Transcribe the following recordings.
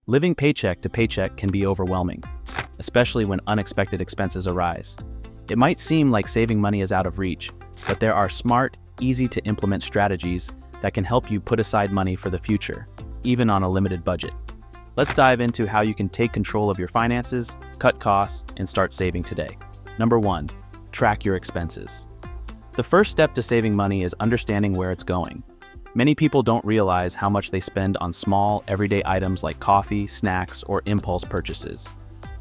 Living paycheck to paycheck can be overwhelming, especially when unexpected expenses arise. It might seem like saving money is out of reach, but there are smart, easy-to-implement strategies that can help you put aside money for the future, even on a limited budget. Let's dive into how you can take control of your finances, cut costs, and start saving today. Number 1, track your expenses. The first step to saving money is understanding where it's going. Many people don't realize how much they spend on small, everyday items like coffee, snacks, or impulse purchases.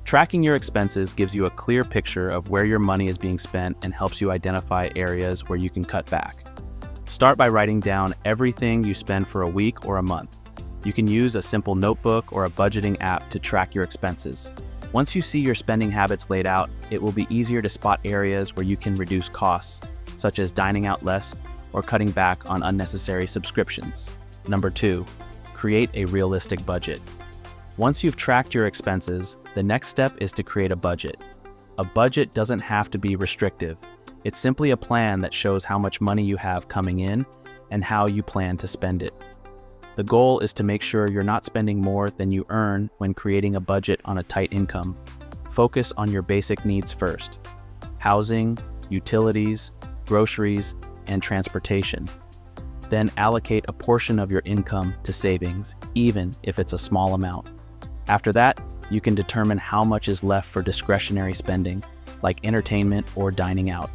Tracking your expenses gives you a clear picture of where your money is being spent and helps you identify areas where you can cut back. Start by writing down everything you spend for a week or a month. You can use a simple notebook or a budgeting app to track your expenses. Once you see your spending habits laid out, it will be easier to spot areas where you can reduce costs, such as dining out less or cutting back on unnecessary subscriptions. Number 2, create a realistic budget. Once you've tracked your expenses, the next step is to create a budget. A budget doesn't have to be restrictive. It's simply a plan that shows how much money you have coming in and how you plan to spend it. The goal is to make sure you're not spending more than you earn when creating a budget on a tight income. Focus on your basic needs first: housing, utilities, groceries, and transportation. Then allocate a portion of your income to savings, even if it's a small amount. After that, you can determine how much is left for discretionary spending, like entertainment or dining out.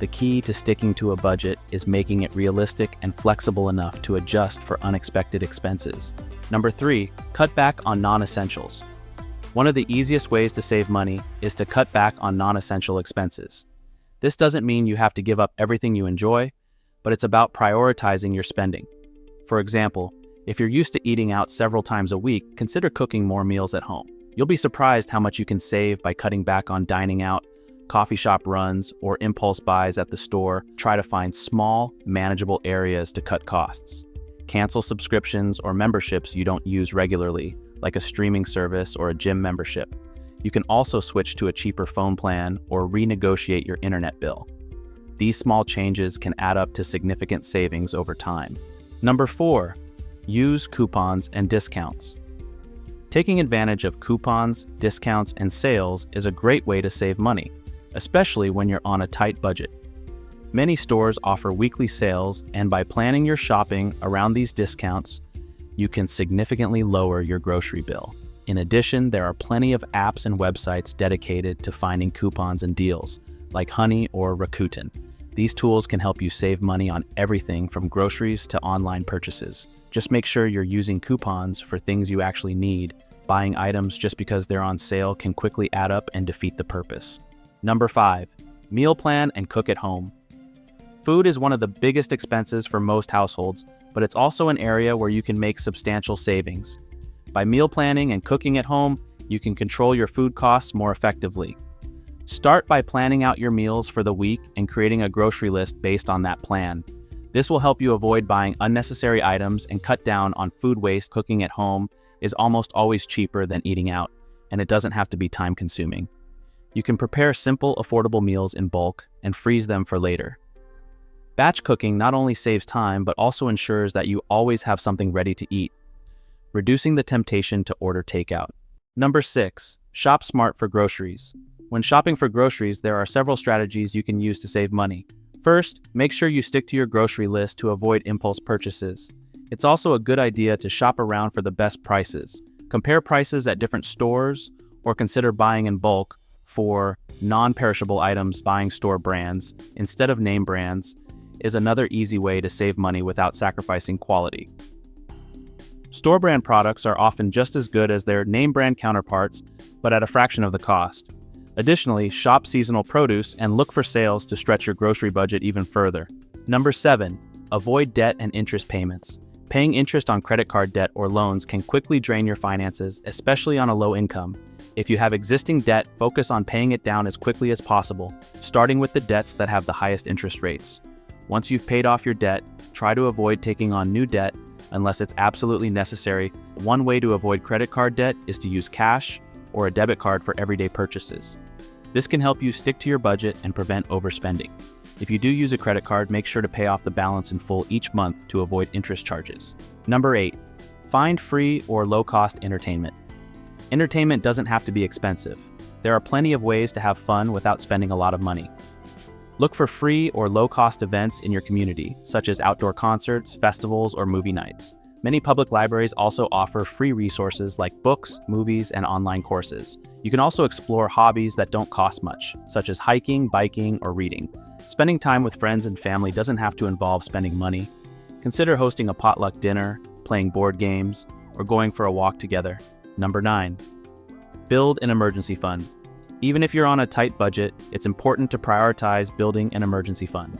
The key to sticking to a budget is making it realistic and flexible enough to adjust for unexpected expenses. Number 3, cut back on non-essentials. One of the easiest ways to save money is to cut back on non-essential expenses. This doesn't mean you have to give up everything you enjoy, but it's about prioritizing your spending. For example, if you're used to eating out several times a week, consider cooking more meals at home. You'll be surprised how much you can save by cutting back on dining out, coffee shop runs, or impulse buys at the store. Try to find small, manageable areas to cut costs. Cancel subscriptions or memberships you don't use regularly, like a streaming service or a gym membership. You can also switch to a cheaper phone plan or renegotiate your internet bill. These small changes can add up to significant savings over time. Number 4, use coupons and discounts. Taking advantage of coupons, discounts, and sales is a great way to save money, especially when you're on a tight budget. Many stores offer weekly sales, and by planning your shopping around these discounts, you can significantly lower your grocery bill. In addition, there are plenty of apps and websites dedicated to finding coupons and deals, like Honey or Rakuten. These tools can help you save money on everything from groceries to online purchases. Just make sure you're using coupons for things you actually need. Buying items just because they're on sale can quickly add up and defeat the purpose. Number 5, meal plan and cook at home. Food is one of the biggest expenses for most households, but it's also an area where you can make substantial savings. By meal planning and cooking at home, you can control your food costs more effectively. Start by planning out your meals for the week and creating a grocery list based on that plan. This will help you avoid buying unnecessary items and cut down on food waste. Cooking at home is almost always cheaper than eating out, and it doesn't have to be time-consuming. You can prepare simple, affordable meals in bulk and freeze them for later. Batch cooking not only saves time, but also ensures that you always have something ready to eat, reducing the temptation to order takeout. Number 6, shop smart for groceries. When shopping for groceries, there are several strategies you can use to save money. First, make sure you stick to your grocery list to avoid impulse purchases. It's also a good idea to shop around for the best prices. Compare prices at different stores or consider buying in bulk for non-perishable items. Buying store brands instead of name brands is another easy way to save money without sacrificing quality. Store brand products are often just as good as their name brand counterparts, but at a fraction of the cost. Additionally, shop seasonal produce and look for sales to stretch your grocery budget even further. Number 7, avoid debt and interest payments. Paying interest on credit card debt or loans can quickly drain your finances, especially on a low income. If you have existing debt, focus on paying it down as quickly as possible, starting with the debts that have the highest interest rates. Once you've paid off your debt, try to avoid taking on new debt unless it's absolutely necessary. One way to avoid credit card debt is to use cash or a debit card for everyday purchases. This can help you stick to your budget and prevent overspending. If you do use a credit card, make sure to pay off the balance in full each month to avoid interest charges. Number 8, Find free or low-cost entertainment. Entertainment doesn't have to be expensive. There are plenty of ways to have fun without spending a lot of money. Look for free or low-cost events in your community, such as outdoor concerts, festivals, or movie nights. Many public libraries also offer free resources like books, movies, and online courses. You can also explore hobbies that don't cost much, such as hiking, biking, or reading. Spending time with friends and family doesn't have to involve spending money. Consider hosting a potluck dinner, playing board games, or going for a walk together. Number 9. Build an emergency fund. Even if you're on a tight budget, it's important to prioritize building an emergency fund.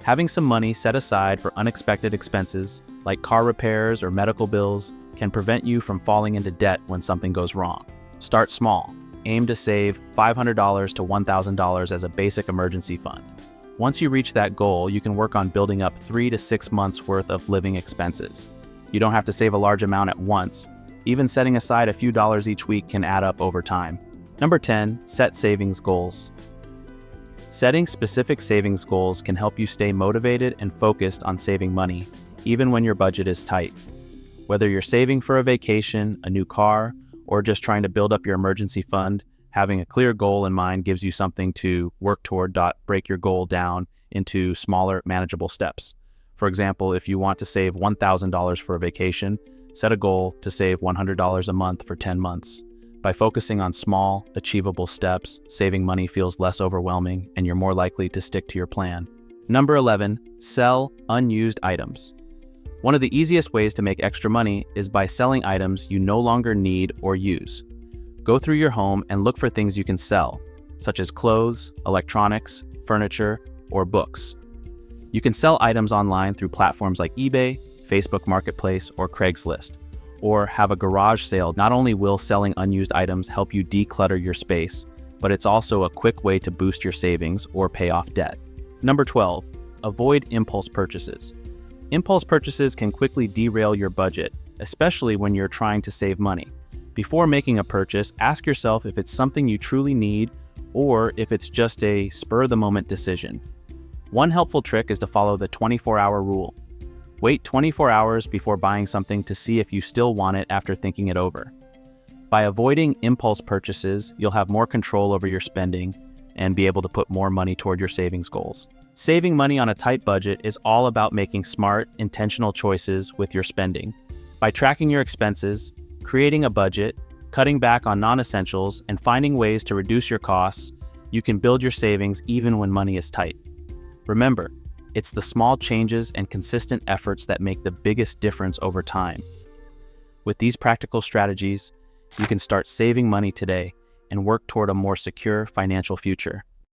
Having some money set aside for unexpected expenses, like car repairs or medical bills, can prevent you from falling into debt when something goes wrong. Start small. Aim to save $500 to $1,000 as a basic emergency fund. Once you reach that goal, you can work on building up 3 to 6 months worth of living expenses. You don't have to save a large amount at once. Even setting aside a few dollars each week can add up over time. Number 10, set savings goals. Setting specific savings goals can help you stay motivated and focused on saving money, even when your budget is tight. Whether you're saving for a vacation, a new car, or just trying to build up your emergency fund, having a clear goal in mind gives you something to work toward. Break your goal down into smaller, manageable steps. For example, if you want to save $1,000 for a vacation, set a goal to save $100 a month for 10 months. By focusing on small, achievable steps, saving money feels less overwhelming and you're more likely to stick to your plan. Number 11, sell unused items. One of the easiest ways to make extra money is by selling items you no longer need or use. Go through your home and look for things you can sell, such as clothes, electronics, furniture, or books. You can sell items online through platforms like eBay, Facebook Marketplace, or Craigslist, or have a garage sale. Not only will selling unused items help you declutter your space, but it's also a quick way to boost your savings or pay off debt. Number 12, avoid impulse purchases. Impulse purchases can quickly derail your budget, especially when you're trying to save money. Before making a purchase, ask yourself if it's something you truly need or if it's just a spur-of-the-moment decision. One helpful trick is to follow the 24-hour rule. Wait 24 hours before buying something to see if you still want it after thinking it over. By avoiding impulse purchases, you'll have more control over your spending and be able to put more money toward your savings goals. Saving money on a tight budget is all about making smart, intentional choices with your spending. By tracking your expenses, creating a budget, cutting back on non-essentials, and finding ways to reduce your costs, you can build your savings even when money is tight. Remember, it's the small changes and consistent efforts that make the biggest difference over time. With these practical strategies, you can start saving money today and work toward a more secure financial future.